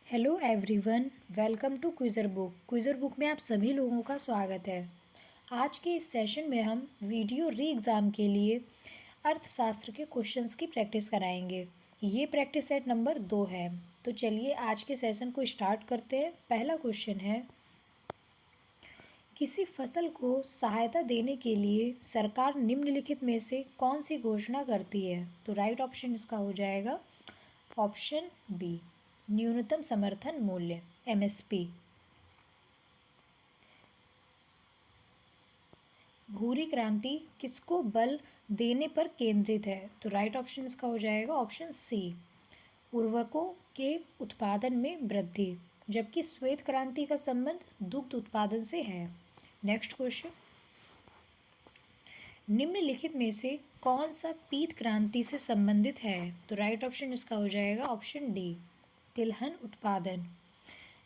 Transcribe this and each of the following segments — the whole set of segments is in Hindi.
Hello everyone, welcome to quizzer book. Quizzer book में आप सभी लोगों का स्वागत है। आज के इस सेशन में हम वीडियो री एग्ज़ाम के लिए अर्थशास्त्र के क्वेश्चंस की प्रैक्टिस कराएंगे। ये प्रैक्टिस सेट नंबर 2 है। तो चलिए आज के सेशन को स्टार्ट करते हैं। पहला क्वेश्चन है, किसी फसल को सहायता देने के लिए सरकार निम्नलिखित में से कौन सी घोषणा करती है? तो राइट ऑप्शन इसका हो जाएगा ऑप्शन बी, न्यूनतम समर्थन मूल्य एमएसपी। भूरी क्रांति किसको बल देने पर केंद्रित है? तो राइट ऑप्शन इसका हो जाएगा ऑप्शन सी, उर्वरकों के उत्पादन में वृद्धि, जबकि श्वेत क्रांति का संबंध दुग्ध उत्पादन से है। नेक्स्ट क्वेश्चन, निम्नलिखित में से कौन सा पीत क्रांति से संबंधित है? तो राइट ऑप्शन इसका हो जाएगा ऑप्शन डी, तिलहन उत्पादन।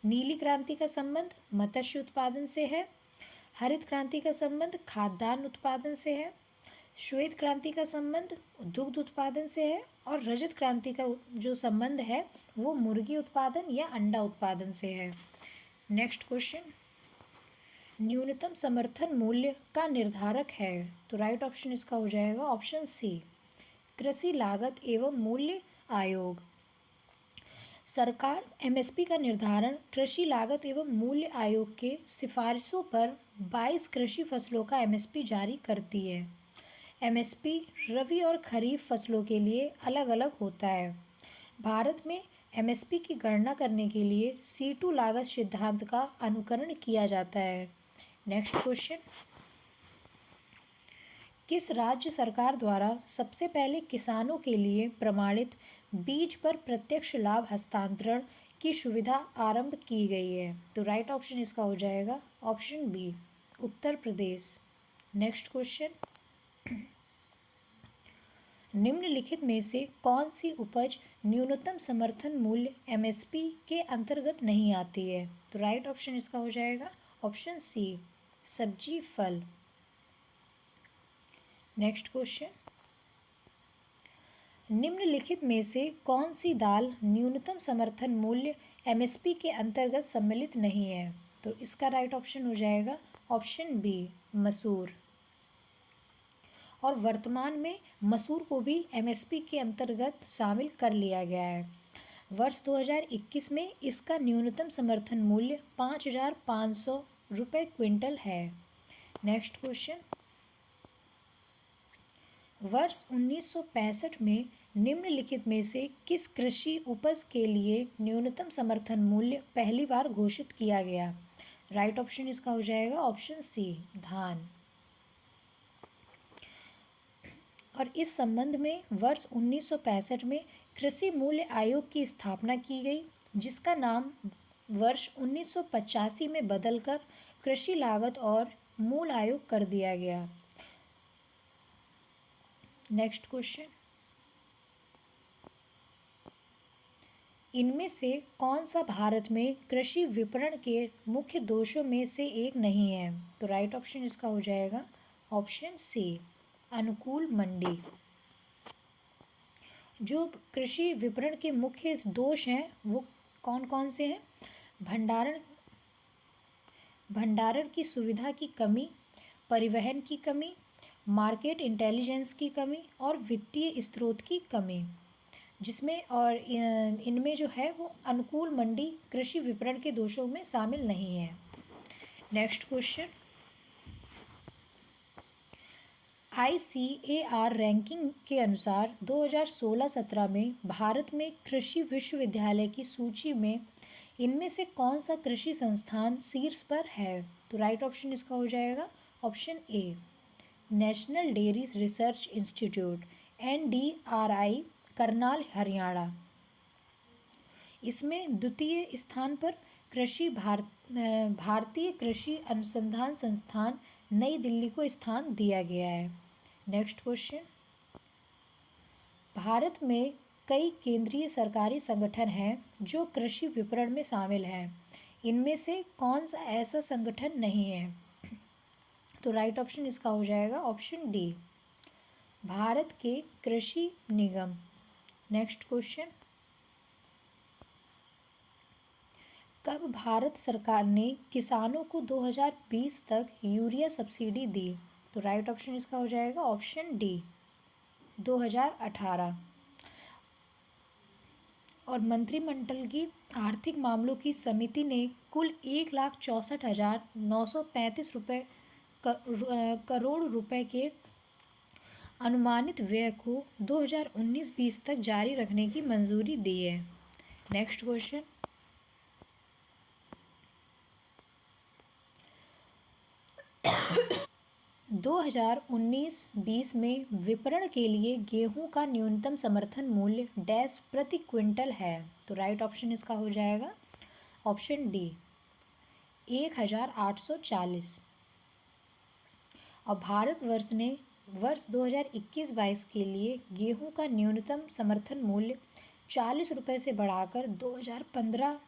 नीली क्रांति का संबंध मत्स्य उत्पादन से है। हरित क्रांति का संबंध खाद्यान्न उत्पादन से है। श्वेत क्रांति का संबंध दुग्ध उत्पादन से है। और रजत क्रांति का जो संबंध है वो मुर्गी उत्पादन या अंडा उत्पादन से है। नेक्स्ट क्वेश्चन, न्यूनतम समर्थन मूल्य का निर्धारक है? तो राइट ऑप्शन इसका हो जाएगा ऑप्शन सी, कृषि लागत एवं मूल्य आयोग। सरकार एमएसपी का निर्धारण कृषि लागत एवं मूल्य आयोग के सिफारिशों पर 22 कृषि फसलों का एमएसपी जारी करती है। एमएसपी रबी और खरीफ फसलों के लिए अलग अलग होता है। भारत में एमएसपी की गणना करने के लिए C2 लागत सिद्धांत का अनुकरण किया जाता है। नेक्स्ट क्वेश्चन, किस राज्य सरकार द्वारा सबसे पहले किसानों के लिए प्रमाणित बीज पर प्रत्यक्ष लाभ हस्तांतरण की सुविधा आरंभ की गई है? तो राइट ऑप्शन इसका हो जाएगा option B, Uttar Pradesh. Next question, निम्नलिखित में से कौन सी उपज न्यूनतम समर्थन मूल्य एमएसपी के अंतर्गत नहीं आती है? तो राइट ऑप्शन इसका हो जाएगा ऑप्शन सी, सब्जी फल। नेक्स्ट क्वेश्चन, निम्नलिखित में से कौन सी दाल न्यूनतम समर्थन मूल्य एमएसपी के अंतर्गत सम्मिलित नहीं है? तो इसका राइट ऑप्शन हो जाएगा ऑप्शन बी, मसूर। और वर्तमान में मसूर को भी एमएसपी के अंतर्गत शामिल कर लिया गया है। वर्ष 2021 में इसका न्यूनतम समर्थन मूल्य 5,500 रुपये क्विंटल है। नेक्स्ट क्वेश्चन, वर्ष 1965 में निम्नलिखित में से किस कृषि उपज के लिए न्यूनतम समर्थन मूल्य पहली बार घोषित किया गया? राइट ऑप्शन इसका हो जाएगा ऑप्शन सी, धान। और इस संबंध में वर्ष 1965 में कृषि मूल्य आयोग की स्थापना की गई, जिसका नाम वर्ष 1985 में बदलकर कृषि लागत और मूल आयोग कर दिया गया। नेक्स्ट क्वेश्चन, इनमें से कौन सा भारत में कृषि विपणन के मुख्य दोषों में से एक नहीं है? तो राइट ऑप्शन इसका हो जाएगा ऑप्शन सी, अनुकूल मंडी। जो कृषि विपणन के मुख्य दोष हैं वो कौन कौन से हैं? भंडारण की सुविधा की कमी, परिवहन की कमी, मार्केट इंटेलिजेंस की कमी और वित्तीय स्रोत की कमी, जिसमें और इनमें जो है वो अनुकूल मंडी कृषि विपणन के दोषों में शामिल नहीं है। नेक्स्ट क्वेश्चन, ICAR रैंकिंग के अनुसार 2016-17 में भारत में कृषि विश्वविद्यालय की सूची में इनमें से कौन सा कृषि संस्थान शीर्ष पर है? तो राइट ऑप्शन इसका हो जाएगा option A, national dairy research institute NDRI, Karnal, Haryana. इसमें द्वितीय स्थान पर भारतीय कृषि अनुसंधान संस्थान नई दिल्ली को स्थान दिया गया है। नेक्स्ट क्वेश्चन, भारत में कई केंद्रीय सरकारी संगठन हैं जो कृषि विपणन में शामिल हैं। इनमें से कौन सा ऐसा संगठन नहीं है? तो राइट ऑप्शन इसका हो जाएगा ऑप्शन डी, भारत के कृषि निगम। नेक्स्ट क्वेश्चन, कब भारत सरकार ने किसानों को 2020 तक यूरिया सब्सिडी दी? तो राइट ऑप्शन इसका हो जाएगा ऑप्शन डी 2018। और मंत्रिमंडल की आर्थिक मामलों की समिति ने कुल 1,64,935 करोड़ रुपए के अनुमानित व्यय को 2019-20 तक जारी रखने की मंजूरी दी है। नेक्स्ट क्वेश्चन, 2019-20 में विपणन के लिए गेहूं का न्यूनतम समर्थन मूल्य डैश प्रति क्विंटल है? तो राइट ऑप्शन इसका हो जाएगा ऑप्शन डी 1,840। और भारतवर्ष ने वर्ष 2021-22 के लिए गेहूं का न्यूनतम समर्थन मूल्य 40 रुपये से बढ़ाकर 2015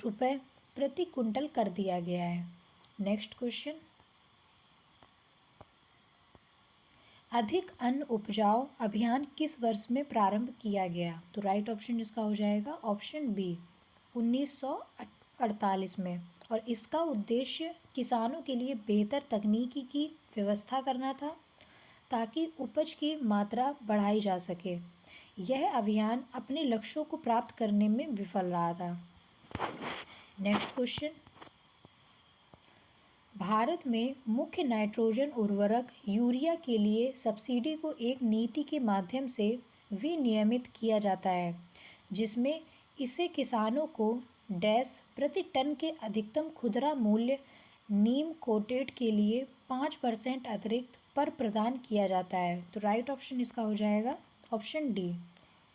रुपये प्रति क्विंटल कर दिया गया है। नेक्स्ट क्वेश्चन, अधिक अन्न उपजाओ अभियान किस वर्ष में प्रारंभ किया गया? तो राइट ऑप्शन इसका हो जाएगा ऑप्शन बी 1948 में। और इसका उद्देश्य किसानों के लिए बेहतर तकनीकी की व्यवस्था करना था ताकि उपज की मात्रा बढ़ाई जा सके। यह अभियान अपने लक्ष्यों को प्राप्त करने में विफल रहा था। नेक्स्ट क्वेश्चन, भारत में मुख्य नाइट्रोजन उर्वरक यूरिया के लिए सब्सिडी को एक नीति के माध्यम से विनियमित किया जाता है जिसमें इसे किसानों को डैश प्रति टन के अधिकतम खुदरा मूल्य नीम कोटेड के लिए 5% अतिरिक्त पर प्रदान किया जाता है। तो राइट ऑप्शन इसका हो जाएगा ऑप्शन डी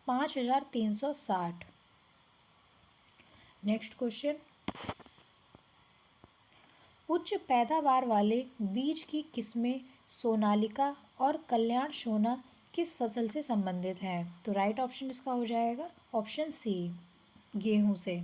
5,360। नेक्स्ट क्वेश्चन, उच्च पैदावार वाले बीज की किस्में सोनालिका और कल्याण सोना किस फसल से संबंधित हैं? तो राइट ऑप्शन इसका हो जाएगा ऑप्शन सी गेहूं से।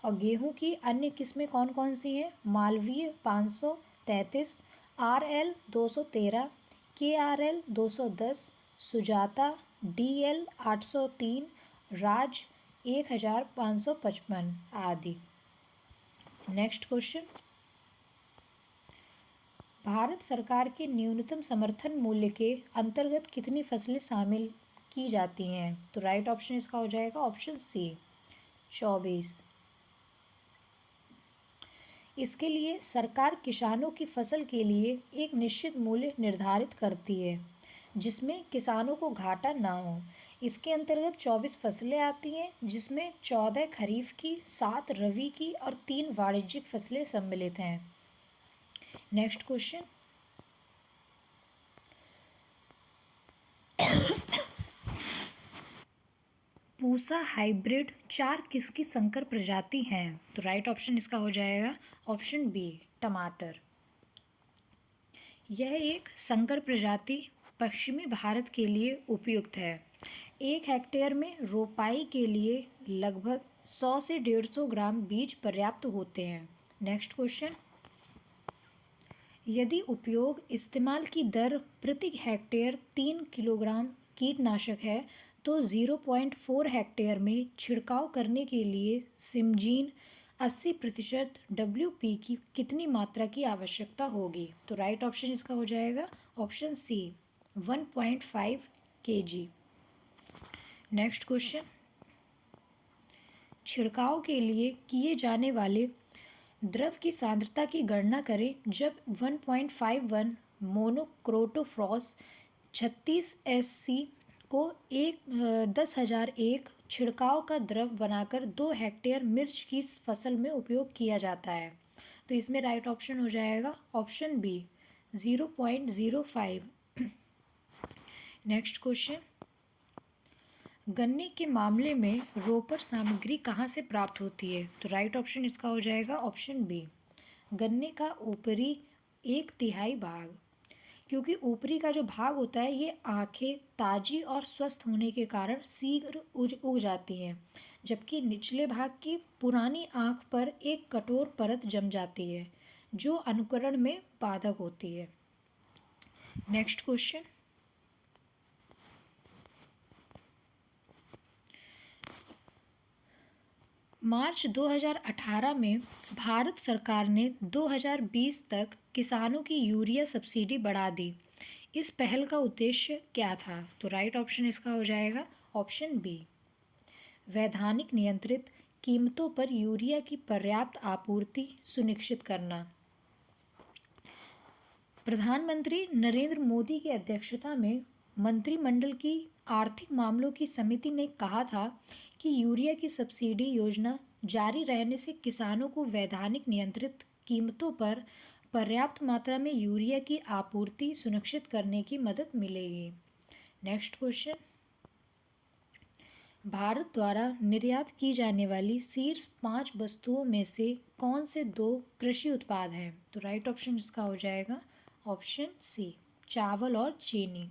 और गेहूं की अन्य किस्में कौन कौन सी हैं? Malviya 533, RL 213, KRL 210, Sujata DL 803, राज 1555 आदि। नेक्स्ट क्वेश्चन, भारत सरकार के न्यूनतम समर्थन मूल्य के अंतर्गत कितनी फसलें शामिल की जाती हैं? तो राइट ऑप्शन इसका हो जाएगा ऑप्शन सी 24। इसके लिए सरकार किसानों की फसल के लिए एक निश्चित मूल्य निर्धारित करती है जिसमें किसानों को घाटा ना हो। इसके अंतर्गत 24 फसलें आती हैं जिसमें 14 खरीफ की, 7 रबी की और 3 वाणिज्यिक फसलें सम्मिलित हैं। नेक्स्ट क्वेश्चन, पूसा हाइब्रिड 4 किसकी संकर प्रजाति हैं? तो राइट ऑप्शन इसका हो जाएगा ऑप्शन बी टमाटर। यह एक संकर प्रजाति पश्चिमी भारत के लिए उपयुक्त है। 1 हेक्टेयर में रोपाई के लिए लगभग 100 से 150 ग्राम बीज पर्याप्त होते हैं। नेक्स्ट क्वेश्चन, यदि उपयोग इस्तेमाल की दर प्रति हेक्टेयर 3 किलोग्राम कीटनाशक है तो 0.4 हेक्टेयर में छिड़काव करने के लिए सिमजीन 80% WP की कितनी मात्रा की आवश्यकता होगी? तो राइट ऑप्शन इसका हो जाएगा option C 1.5 kg। Next question, छिड़काव के लिए किए जाने वाले द्रव की सांद्रता की गणना करें जब 1.51 मोनोक्रोटोफॉस 36 SC को 10,001 छिड़काव का द्रव बनाकर 2 हेक्टेयर मिर्च की फसल में उपयोग किया जाता है। तो इसमें राइट ऑप्शन हो जाएगा ऑप्शन बी 0.05। नेक्स्ट क्वेश्चन, गन्ने के मामले में रोपर सामग्री कहाँ से प्राप्त होती है? तो राइट ऑप्शन इसका हो जाएगा ऑप्शन बी गन्ने का ऊपरी 1/3 भाग। क्योंकि ऊपरी का जो भाग होता है ये आंखें ताजी और स्वस्थ होने के कारण शीघ्र उग जाती हैं जबकि निचले भाग की पुरानी आंख पर एक कठोर परत जम जाती है जो अनुकरण में बाधक होती है। नेक्स्ट क्वेश्चन, मार्च 2018 में भारत सरकार ने 2020 तक किसानों की यूरिया सब्सिडी बढ़ा दी। इस पहल का उद्देश्य क्या था? तो राइट ऑप्शन इसका हो जाएगा ऑप्शन बी, वैधानिक नियंत्रित कीमतों पर यूरिया की पर्याप्त आपूर्ति सुनिश्चित करना। प्रधानमंत्री नरेंद्र मोदी की अध्यक्षता में मंत्रिमंडल की आर्थिक मामलों की समिति ने कहा था कि यूरिया की सब्सिडी योजना जारी रहने से किसानों को वैधानिक नियंत्रित कीमतों पर पर्याप्त मात्रा में यूरिया की आपूर्ति सुनिश्चित करने की मदद मिलेगी। नेक्स्ट क्वेश्चन, भारत द्वारा निर्यात की जाने वाली शीर्ष 5 वस्तुओं में से कौन से 2 कृषि उत्पाद हैं? तो राइट ऑप्शन इसका हो जाएगा ऑप्शन सी, चावल और चीनी।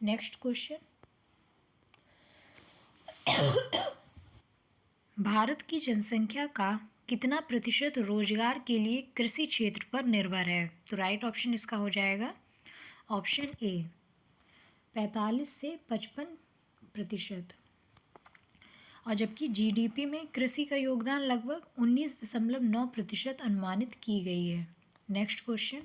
नेक्स्ट क्वेश्चन, भारत की जनसंख्या का कितना प्रतिशत रोजगार के लिए कृषि क्षेत्र पर निर्भर है? तो राइट ऑप्शन इसका हो जाएगा ऑप्शन ए, 45 से 55%। और जबकि जीडीपी में कृषि का योगदान लगभग 19.9% अनुमानित की गई है। नेक्स्ट क्वेश्चन,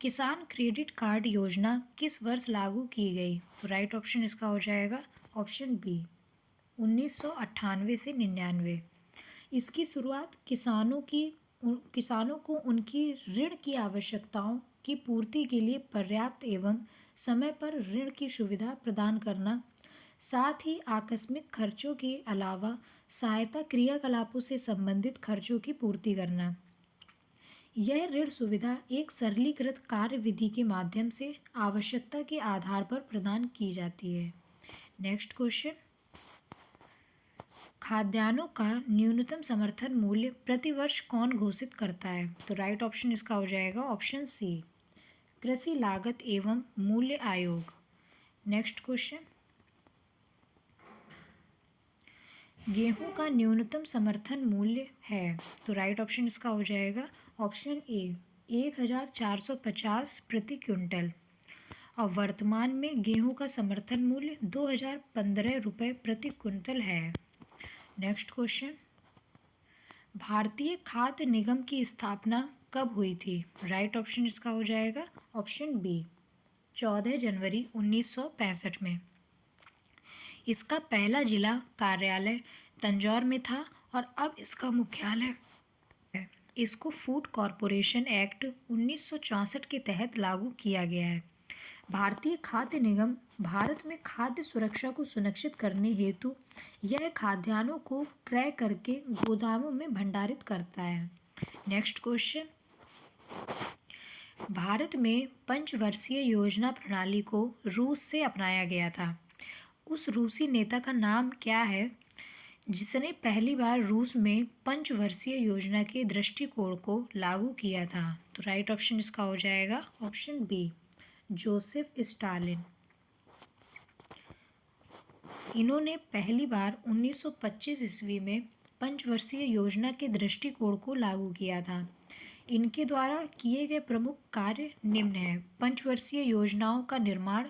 किसान क्रेडिट कार्ड योजना किस वर्ष लागू की गई? तो राइट ऑप्शन इसका हो जाएगा ऑप्शन बी, 1998 से 99। इसकी शुरुआत किसानों को उनकी ऋण की आवश्यकताओं की पूर्ति के लिए पर्याप्त एवं समय पर ऋण की सुविधा प्रदान करना, साथ ही आकस्मिक खर्चों के अलावा सहायता क्रियाकलापों से संबंधित खर्चों की पूर्ति करना। यह ऋण सुविधा एक सरलीकृत कार्यविधि के माध्यम से आवश्यकता के आधार पर प्रदान की जाती है। नेक्स्ट क्वेश्चन, खाद्यान्नों का न्यूनतम समर्थन मूल्य प्रति वर्ष कौन घोषित करता है? तो राइट ऑप्शन इसका हो जाएगा ऑप्शन सी, कृषि लागत एवं मूल्य आयोग। नेक्स्ट क्वेश्चन, गेहूं का न्यूनतम समर्थन मूल्य है? तो राइट ऑप्शन इसका हो जाएगा ऑप्शन ए, 1450 प्रति क्विंटल। और वर्तमान में गेहूं का समर्थन मूल्य 2015 रुपये प्रति क्विंटल है। नेक्स्ट क्वेश्चन, भारतीय खाद्य निगम की स्थापना कब हुई थी? राइट ऑप्शन इसका हो जाएगा ऑप्शन बी, 14 जनवरी 1965 में। इसका पहला जिला कार्यालय तंजौर में था और अब इसका मुख्यालय है। इसको फूड कॉरपोरेशन एक्ट 1964 के तहत लागू किया गया है। भारतीय खाद्य निगम भारत में खाद्य सुरक्षा को सुनिश्चित करने हेतु यह खाद्यान्नों को क्रय करके गोदामों में भंडारित करता है। नेक्स्ट क्वेश्चन, भारत में पंचवर्षीय योजना प्रणाली को रूस से अपनाया गया था। उस रूसी नेता का नाम क्या है जिसने पहली बार रूस में पंचवर्षीय योजना के दृष्टिकोण को लागू किया था? तो राइट ऑप्शन इसका हो जाएगा ऑप्शन बी, जोसेफ स्टालिन। इन्होंने पहली बार 1925 ईस्वी में पंचवर्षीय योजना के दृष्टिकोण को लागू किया था। इनके द्वारा किए गए प्रमुख कार्य निम्न हैं: पंचवर्षीय योजनाओं का निर्माण,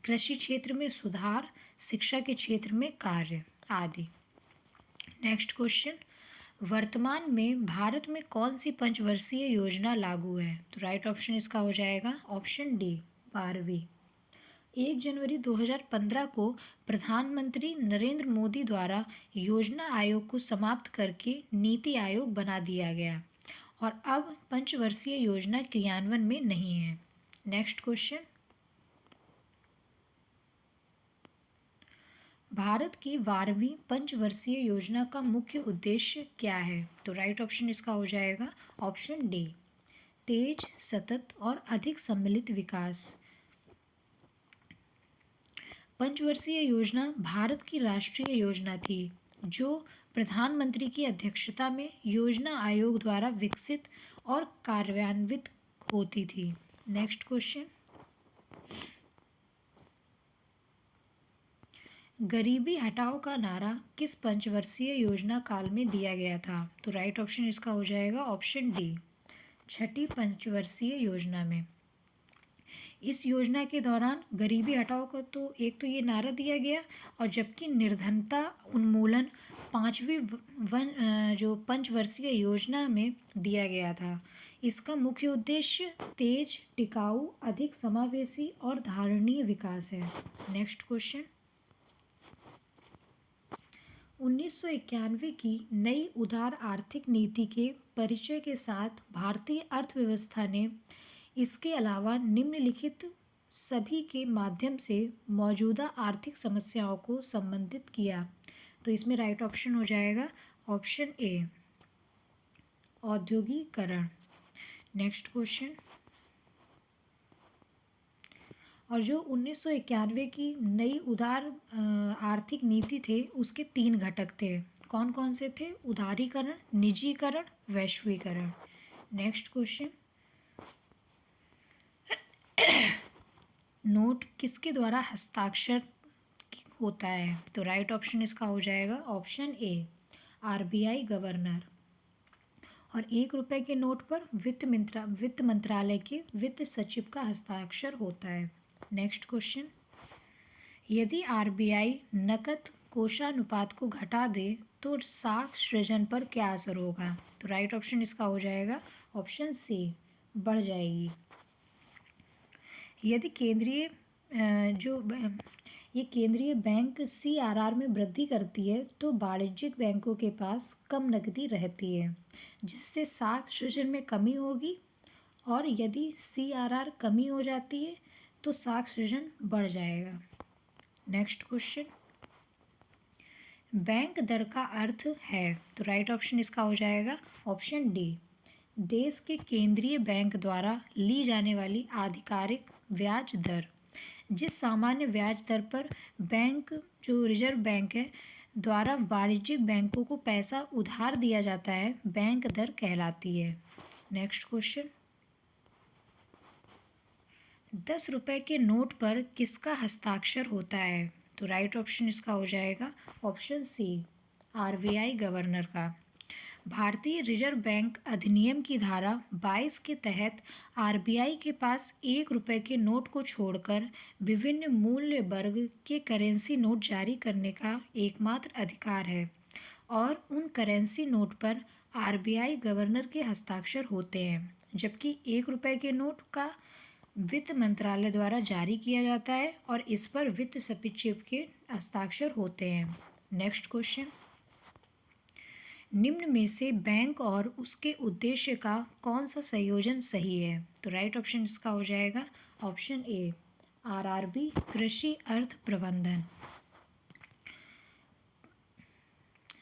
कृषि क्षेत्र में सुधार, शिक्षा के क्षेत्र में कार्य आदि। नेक्स्ट क्वेश्चन, वर्तमान में भारत में कौन सी पंचवर्षीय योजना लागू है? तो राइट ऑप्शन इसका हो जाएगा ऑप्शन डी, 12वीं। 1 जनवरी 2015 को प्रधानमंत्री नरेंद्र मोदी द्वारा योजना आयोग को समाप्त करके नीति आयोग बना दिया गया और अब पंचवर्षीय योजना क्रियान्वयन में नहीं है। नेक्स्ट क्वेश्चन, भारत की 12वीं पंचवर्षीय योजना का मुख्य उद्देश्य क्या है? तो राइट ऑप्शन इसका हो जाएगा ऑप्शन डी, तेज, सतत और अधिक सम्मिलित विकास। पंचवर्षीय योजना भारत की राष्ट्रीय योजना थी जो प्रधानमंत्री की अध्यक्षता में योजना आयोग द्वारा विकसित और कार्यान्वित होती थी। नेक्स्ट क्वेश्चन, गरीबी हटाओ का नारा किस पंचवर्षीय योजना काल में दिया गया था? तो राइट ऑप्शन इसका हो जाएगा ऑप्शन डी, 6ठी पंचवर्षीय योजना में। इस योजना के दौरान गरीबी हटाओ का तो ये नारा दिया गया और जबकि निर्धनता उन्मूलन, पाँचवीं जो पंचवर्षीय योजना में दिया गया था। इसका मुख्य उद्देश्य तेज, टिकाऊ, अधिक समावेशी और धारणीय विकास है। नेक्स्ट क्वेश्चन, 1991 की नई उदार आर्थिक नीति के परिचय के साथ भारतीय अर्थव्यवस्था ने इसके अलावा निम्नलिखित सभी के माध्यम से मौजूदा आर्थिक समस्याओं को संबोधित किया। तो इसमें राइट ऑप्शन हो जाएगा ऑप्शन ए, औद्योगिकरण। नेक्स्ट क्वेश्चन, और जो 1991 की नई उदार आर्थिक नीति थे उसके 3 घटक थे। कौन कौन से थे? उदारीकरण, निजीकरण, वैश्वीकरण। नेक्स्ट क्वेश्चन, नोट किसके द्वारा हस्ताक्षर होता है? तो राइट ऑप्शन इसका हो जाएगा ऑप्शन ए, आरबीआई गवर्नर। और 1 रुपए के नोट पर वित्त मंत्रालय के वित्त सचिव का हस्ताक्षर होता है। नेक्स्ट क्वेश्चन, यदि आरबीआई नकद कोषानुपात को घटा दे तो साख सृजन पर क्या असर होगा? तो राइट ऑप्शन इसका हो जाएगा ऑप्शन सी, बढ़ जाएगी। यदि केंद्रीय बैंक सीआरआर में वृद्धि करती है तो वाणिज्यिक बैंकों के पास कम नकदी रहती है, जिससे साख सृजन में कमी होगी। और यदि सीआरआर कमी हो जाती है तो साख सृजन बढ़ जाएगा। नेक्स्ट क्वेश्चन, बैंक दर का अर्थ है? तो राइट ऑप्शन इसका हो जाएगा ऑप्शन डी, देश के केंद्रीय बैंक द्वारा ली जाने वाली आधिकारिक ब्याज दर। जिस सामान्य ब्याज दर पर बैंक, जो रिजर्व बैंक है, द्वारा वाणिज्यिक बैंकों को पैसा उधार दिया जाता है, बैंक दर कहलाती है। नेक्स्ट क्वेश्चन, 10 रुपए के नोट पर किसका हस्ताक्षर होता है? तो राइट ऑप्शन इसका हो जाएगा ऑप्शन सी, आरबीआई गवर्नर का। भारतीय रिजर्व बैंक अधिनियम की धारा 22 के तहत आरबीआई के पास 1 रुपए के नोट को छोड़कर विभिन्न मूल्य वर्ग के करेंसी नोट जारी करने का एकमात्र अधिकार है, और उन करेंसी नोट पर आरबीआई गवर्नर के हस्ताक्षर होते हैं, जबकि 1 रुपए के नोट का वित्त मंत्रालय द्वारा जारी किया जाता है और इस पर वित्त सचिव के हस्ताक्षर होते हैं। नेक्स्ट क्वेश्चन, निम्न में से बैंक और उसके उद्देश्य का कौन सा संयोजन सही है? तो राइट ऑप्शन इसका हो जाएगा ऑप्शन ए, आरआरबी, कृषि अर्थ प्रबंधन।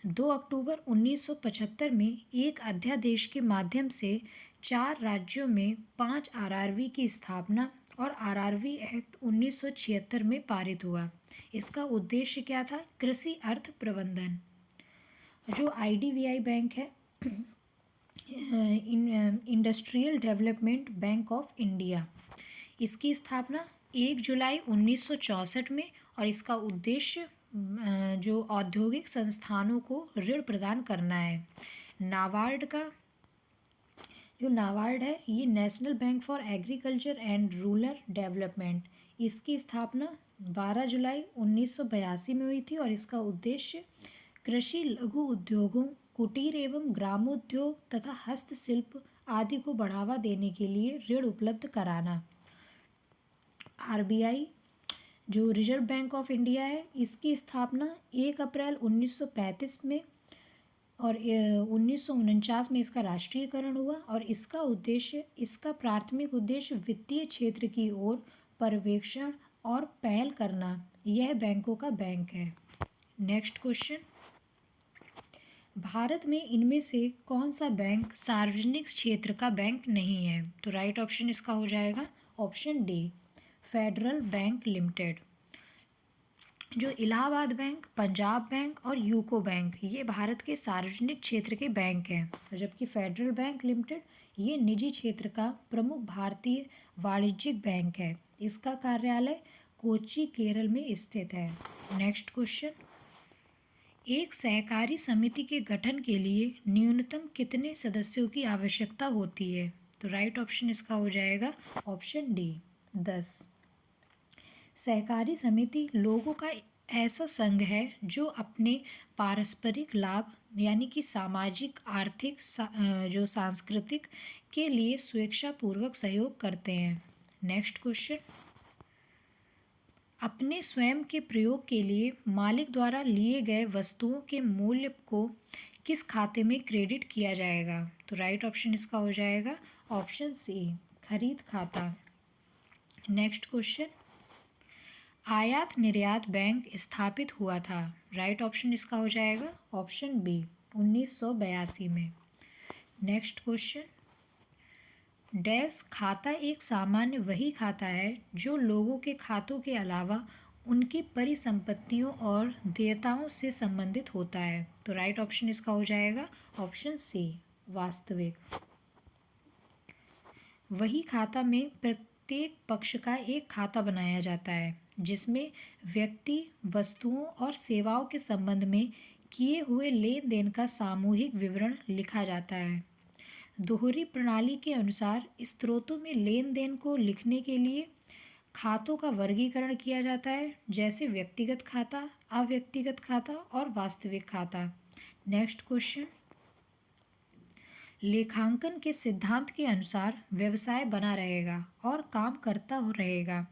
2 अक्टूबर 1975 में एक अध्यादेश के माध्यम से 4 राज्यों में 5 आरआरबी की स्थापना और आरआरबी एक्ट 1976 में पारित हुआ। इसका उद्देश्य क्या था? कृषि अर्थ प्रबंधन। जो आईडीबीआई बैंक है, industrial development bank of India, इसकी स्थापना 1 जुलाई 1964 में, और इसका उद्देश्य जो औद्योगिक संस्थानों को ऋण प्रदान करना है। नाबार्ड है, ये national bank for agriculture and rural development, इसकी स्थापना 12 जुलाई 1982 में हुई थी, और इसका उद्देश्य कृषि, लघु उद्योगों, कुटीर एवं ग्रामोद्योग तथा हस्तशिल्प आदि को बढ़ावा देने के लिए ऋण उपलब्ध कराना। आरबीआई, जो रिजर्व बैंक ऑफ इंडिया है, इसकी स्थापना 1 अप्रैल 1935 में, और 1949 में इसका राष्ट्रीयकरण हुआ, और इसका प्राथमिक उद्देश्य वित्तीय क्षेत्र की ओर पर्यवेक्षण और पहल करना। यह बैंकों का बैंक है। नेक्स्ट क्वेश्चन, भारत में इनमें से कौन सा बैंक सार्वजनिक क्षेत्र का बैंक नहीं है? तो राइट ऑप्शन इसका हो जाएगा option D, federal bank limited. जो इलाहाबाद बैंक, पंजाब बैंक और यूको बैंक, ये भारत के सार्वजनिक क्षेत्र के बैंक हैं, जबकि फेडरल बैंक लिमिटेड ये निजी क्षेत्र का प्रमुख भारतीय वाणिज्यिक बैंक है। इसका कार्यालय कोच्चि, केरल में स्थित है। नेक्स्ट क्वेश्चन, एक सहकारी समिति के गठन के लिए न्यूनतम कितने सदस्यों की आवश्यकता होती है? तो राइट ऑप्शन इसका हो जाएगा ऑप्शन डी, 10। सहकारी समिति लोगों का ऐसा संघ है जो अपने पारस्परिक लाभ यानी कि सामाजिक, आर्थिक, जो सांस्कृतिक के लिए स्वेच्छापूर्वक सहयोग करते हैं। नेक्स्ट क्वेश्चन, अपने स्वयं के प्रयोग के लिए मालिक द्वारा लिए गए वस्तुओं के मूल्य को किस खाते में क्रेडिट किया जाएगा? तो राइट ऑप्शन इसका हो जाएगा ऑप्शन सी, खरीद खाता। नेक्स्ट क्वेश्चन, आयात निर्यात बैंक स्थापित हुआ था? राइट ऑप्शन इसका हो जाएगा ऑप्शन बी, 1982 में। नेक्स्ट क्वेश्चन, डैश खाता एक सामान्य वही खाता है जो लोगों के खातों के अलावा उनकी परिसंपत्तियों और देयताओं से संबंधित होता है। तो राइट ऑप्शन इसका हो जाएगा ऑप्शन सी, वास्तविक। वही खाता में प्रत्येक पक्ष का एक खाता बनाया जाता है जिसमें व्यक्ति, वस्तुओं और सेवाओं के संबंध में किए हुए लेन देन का सामूहिक विवरण लिखा जाता है। दोहरी प्रणाली के अनुसार स्रोतों में लेन देन को लिखने के लिए खातों का वर्गीकरण किया जाता है, जैसे व्यक्तिगत खाता, अव्यक्तिगत खाता और वास्तविक खाता। नेक्स्ट क्वेश्चन, लेखांकन के सिद्धांत के अनुसार व्यवसाय बना रहेगा और काम करता हो रहेगा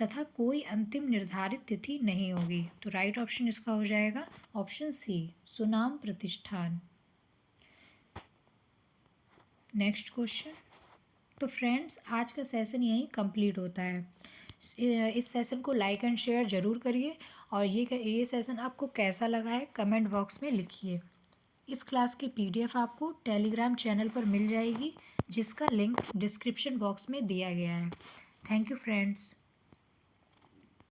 तथा कोई अंतिम निर्धारित तिथि नहीं होगी। तो राइट ऑप्शन इसका हो जाएगा ऑप्शन सी, सुनाम प्रतिष्ठान। नेक्स्ट क्वेश्चन, तो फ्रेंड्स आज का सेशन यहीं कंप्लीट होता है। इस सेशन को लाइक एंड शेयर ज़रूर करिए और ये सेशन आपको कैसा लगा है कमेंट बॉक्स में लिखिए। इस क्लास की PDF आपको टेलीग्राम चैनल पर मिल जाएगी जिसका लिंक डिस्क्रिप्शन बॉक्स में दिया गया है। Thank you friends.